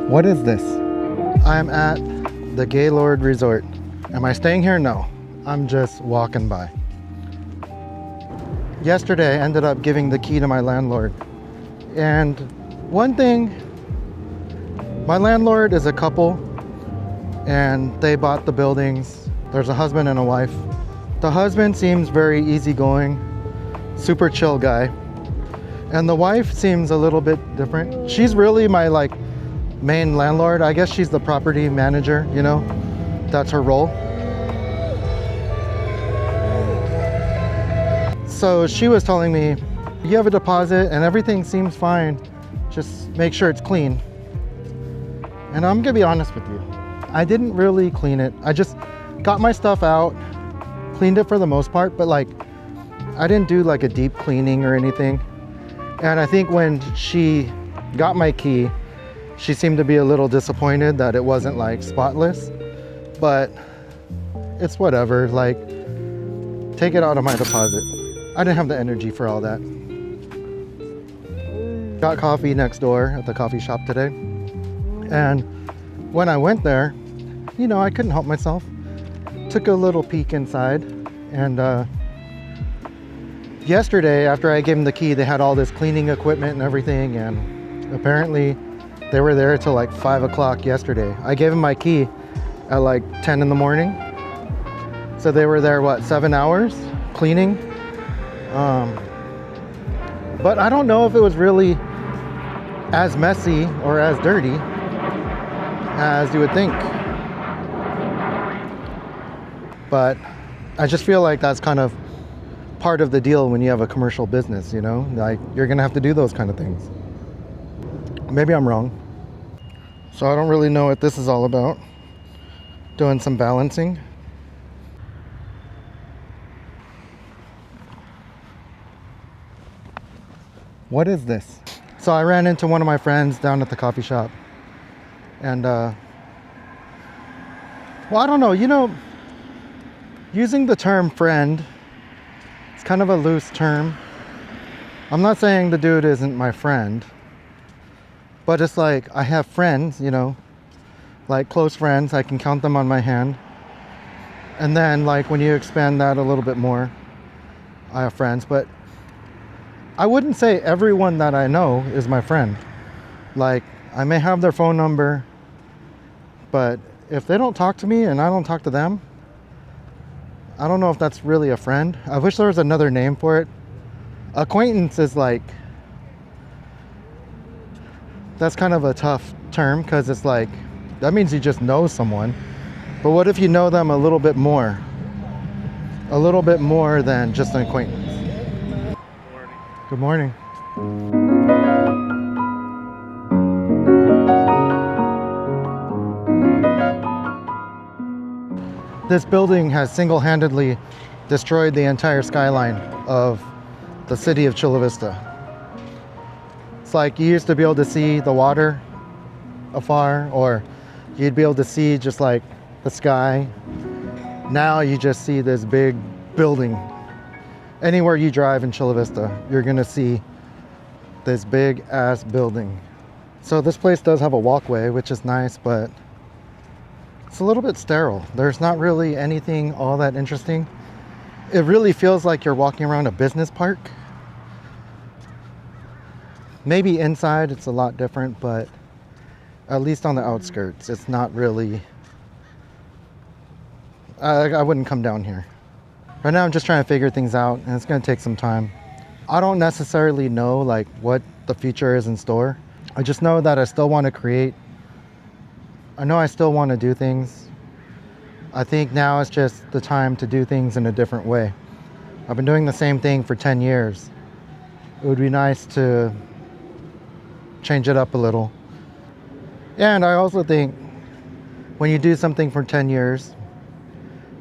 What is this? I'm at the Gaylord Resort. Am I staying here? No. I'm just walking by. Yesterday, I ended up giving the key to my landlord. And one thing, my landlord is a couple and they bought the buildings. There's a husband and a wife. The husband seems very easygoing, super chill guy. And the wife seems a little bit different. She's really my main landlord. I guess she's the property manager, you know? That's her role. So she was telling me, you have a deposit and everything seems fine. Just make sure it's clean. And I'm gonna be honest with you. I didn't really clean it. I just got my stuff out, cleaned it for the most part, but I didn't do a deep cleaning or anything. And I think when she got my key, she seemed to be a little disappointed that it wasn't spotless, but it's whatever. Take it out of my deposit. I didn't have the energy for all that. Got coffee next door at the coffee shop today. And when I went there, I couldn't help myself. Took a little peek inside. And yesterday, after I gave them the key, they had all this cleaning equipment and everything. And apparently they were there till 5 o'clock yesterday. I gave them my key at 10 in the morning. So they were there, 7 hours cleaning? But I don't know if it was really as messy or as dirty as you would think. But I just feel like that's kind of part of the deal when you have a commercial business, you're gonna have to do those kind of things. Maybe I'm wrong. So I don't really know what this is all about. Doing some balancing. What is this? So I ran into one of my friends down at the coffee shop. And, I don't know, using the term friend, it's kind of a loose term. I'm not saying the dude isn't my friend, but it's I have friends, close friends. I can count them on my hand. And then when you expand that a little bit more, I have friends, but I wouldn't say everyone that I know is my friend. I may have their phone number, but if they don't talk to me and I don't talk to them, I don't know if that's really a friend. I wish there was another name for it. Acquaintance is that's kind of a tough term because it's that means you just know someone. But what if you know them a little bit more? A little bit more than just an acquaintance. Good morning. This building has single-handedly destroyed the entire skyline of the city of Chula Vista. It's you used to be able to see the water afar, or you'd be able to see just the sky. Now you just see this big building. Anywhere you drive in Chula Vista, you're gonna see this big ass building. So this place does have a walkway, which is nice, but it's a little bit sterile. There's not really anything all that interesting. It really feels like you're walking around a business park. Maybe inside it's a lot different, but at least on the outskirts, it's not really, I wouldn't come down here. Right now I'm just trying to figure things out, and it's gonna take some time. I don't necessarily know what the future is in store. I just know that I still want to create. I know I still want to do things. I think now is just the time to do things in a different way. I've been doing the same thing for 10 years. It would be nice to change it up a little. And I also think when you do something for 10 years,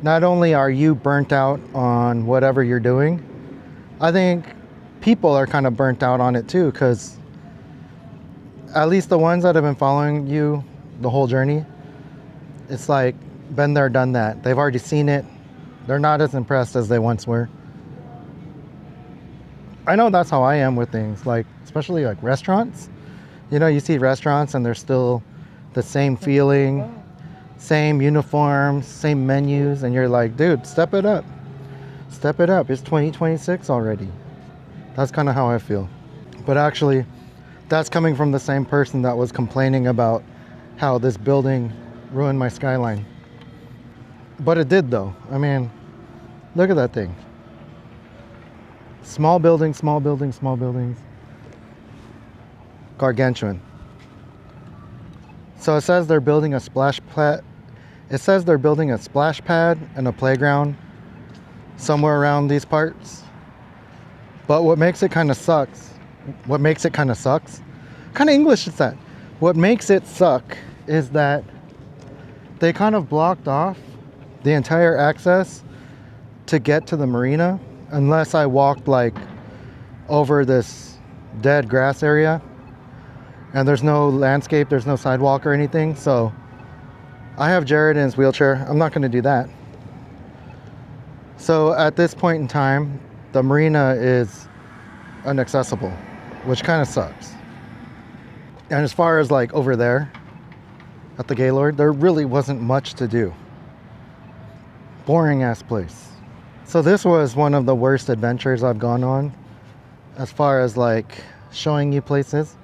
not only are you burnt out on whatever you're doing, I think people are kind of burnt out on it too, because at least the ones that have been following you the whole journey, it's been there, done that. They've already seen it. They're not as impressed as they once were. I know that's how I am with things, especially restaurants. You see restaurants and they're still the same feeling, same uniforms, same menus, and you're like, dude, step it up. Step it up. It's 2026 already. That's kind of how I feel. But actually, that's coming from the same person that was complaining about how this building ruined my skyline. But it did, though. I mean, look at that thing. Small buildings, small buildings, small buildings. Gargantuan. So it says they're building a splash pad. It says they're building a splash pad and a playground somewhere around these parts. But what makes it kind of sucks? Kind of English is that? What makes it suck is that they kind of blocked off the entire access to get to the marina, unless I walked like over this dead grass area, and there's no landscape, there's no sidewalk or anything. So I have Jared in his wheelchair. I'm not going to do that. So at this point in time, the marina is inaccessible, which kind of sucks. And as far as like over there at the Gaylord, there really wasn't much to do. Boring ass place. So this was one of the worst adventures I've gone on as far as like showing you places.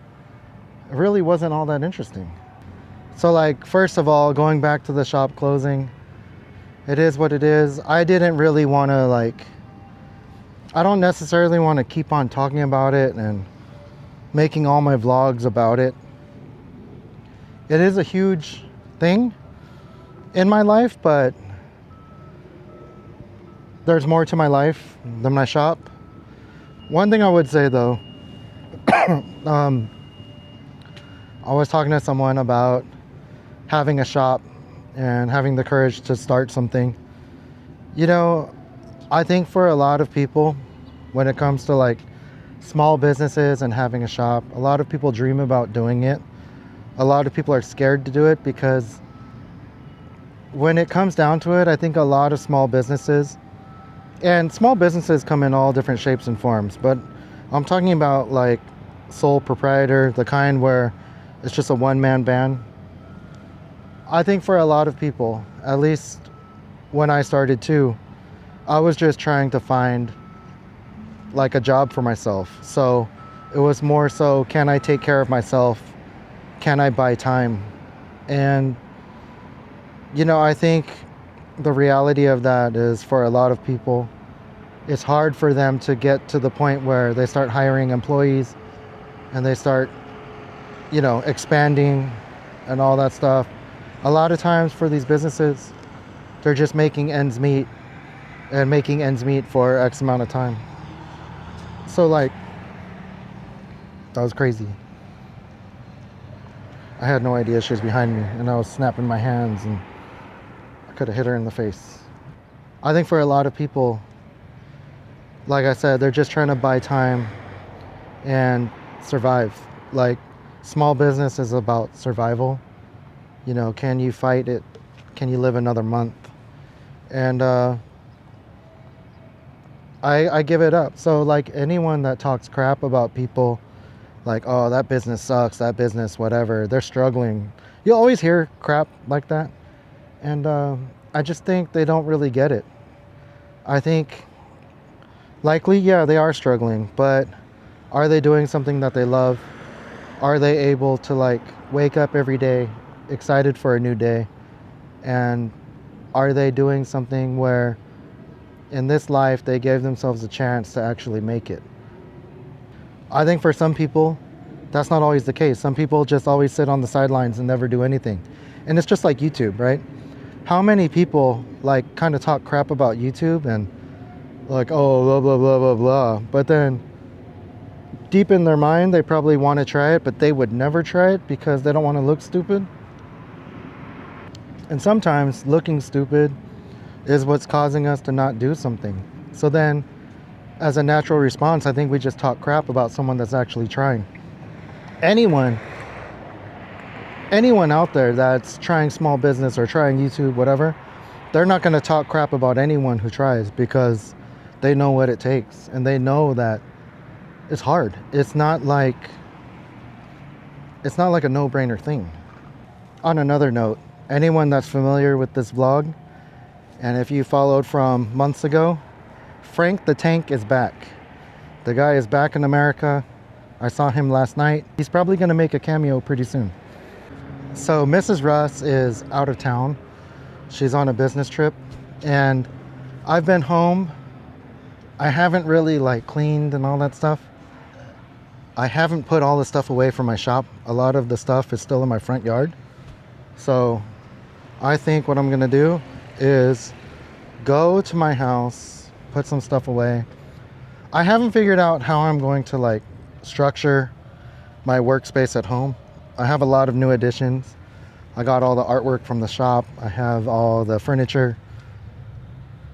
It really wasn't all that interesting. So like, first of all, going back to the shop closing, it is what it is. I didn't really want to like, I don't necessarily want to keep on talking about it and making all my vlogs about it. It is a huge thing in my life, but there's more to my life than my shop. One thing I would say though, I was talking to someone about having a shop and having the courage to start something. You know, I think for a lot of people, when it comes to like small businesses and having a shop, a lot of people dream about doing it. A lot of people are scared to do it because when it comes down to it, I think a lot of small businesses, and small businesses come in all different shapes and forms, but I'm talking about like sole proprietor, the kind where it's just a one-man band. I think for a lot of people, at least when I started too, I was just trying to find like a job for myself. So it was more so, can I take care of myself? Can I buy time? And you know, I think the reality of that is for a lot of people, it's hard for them to get to the point where they start hiring employees and they start, you know, expanding and all that stuff. A lot of times for these businesses, they're just making ends meet and making ends meet for X amount of time. So like, that was crazy. I had no idea she was behind me and I was snapping my hands and I could have hit her in the face. I think for a lot of people, like I said, they're just trying to buy time and survive. Like, small business is about survival. You know, can you fight it? Can you live another month? And I give it up. So like, anyone that talks crap about people like, oh, that business sucks, that business whatever, they're struggling, you'll always hear crap like that. And I just think they don't really get it. I think likely, yeah, they are struggling, but are they doing something that they love? Are they able to like wake up every day excited for a new day? And are they doing something where in this life they gave themselves a chance to actually make it? I think for some people, that's not always the case. Some people just always sit on the sidelines and never do anything. And it's just like YouTube, right? How many people like kind of talk crap about YouTube and like, oh, blah, blah, blah, blah, blah. But then deep in their mind, they probably want to try it, but they would never try it because they don't want to look stupid. And sometimes looking stupid is what's causing us to not do something. So then, as a natural response, I think we just talk crap about someone that's actually trying. Anyone out there that's trying small business or trying YouTube, whatever, they're not going to talk crap about anyone who tries because they know what it takes and they know that it's hard. It's not like a no-brainer thing. On another note, anyone that's familiar with this vlog, and if you followed from months ago, Frank the Tank is back. The guy is back in America. I saw him last night. He's probably gonna make a cameo pretty soon. So Mrs. Russ is out of town. She's on a business trip, and I've been home. I haven't really like cleaned and all that stuff. I haven't put all the stuff away from my shop. A lot of the stuff is still in my front yard. So I think what I'm gonna do is go to my house, put some stuff away. I haven't figured out how I'm going to like structure my workspace at home. I have a lot of new additions. I got all the artwork from the shop. I have all the furniture.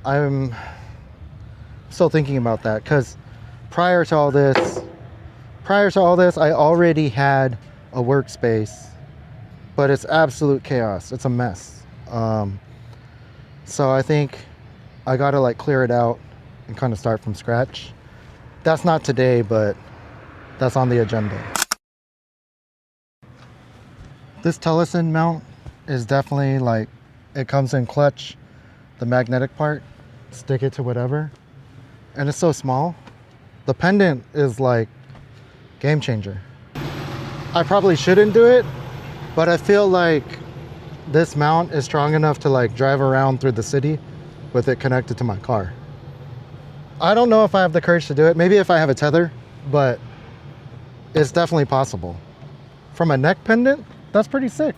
I'm still thinking about that because prior to all this, I already had a workspace, but it's absolute chaos. It's a mess. So I think I gotta like clear it out and kind of start from scratch. That's not today, but that's on the agenda. This Tellison mount is definitely like, it comes in clutch, the magnetic part, stick it to whatever. And it's so small. The pendant is like game changer. I probably shouldn't do it, but I feel like this mount is strong enough to like drive around through the city with it connected to my car. I don't know if I have the courage to do it. Maybe if I have a tether, but it's definitely possible. From a neck pendant, that's pretty sick.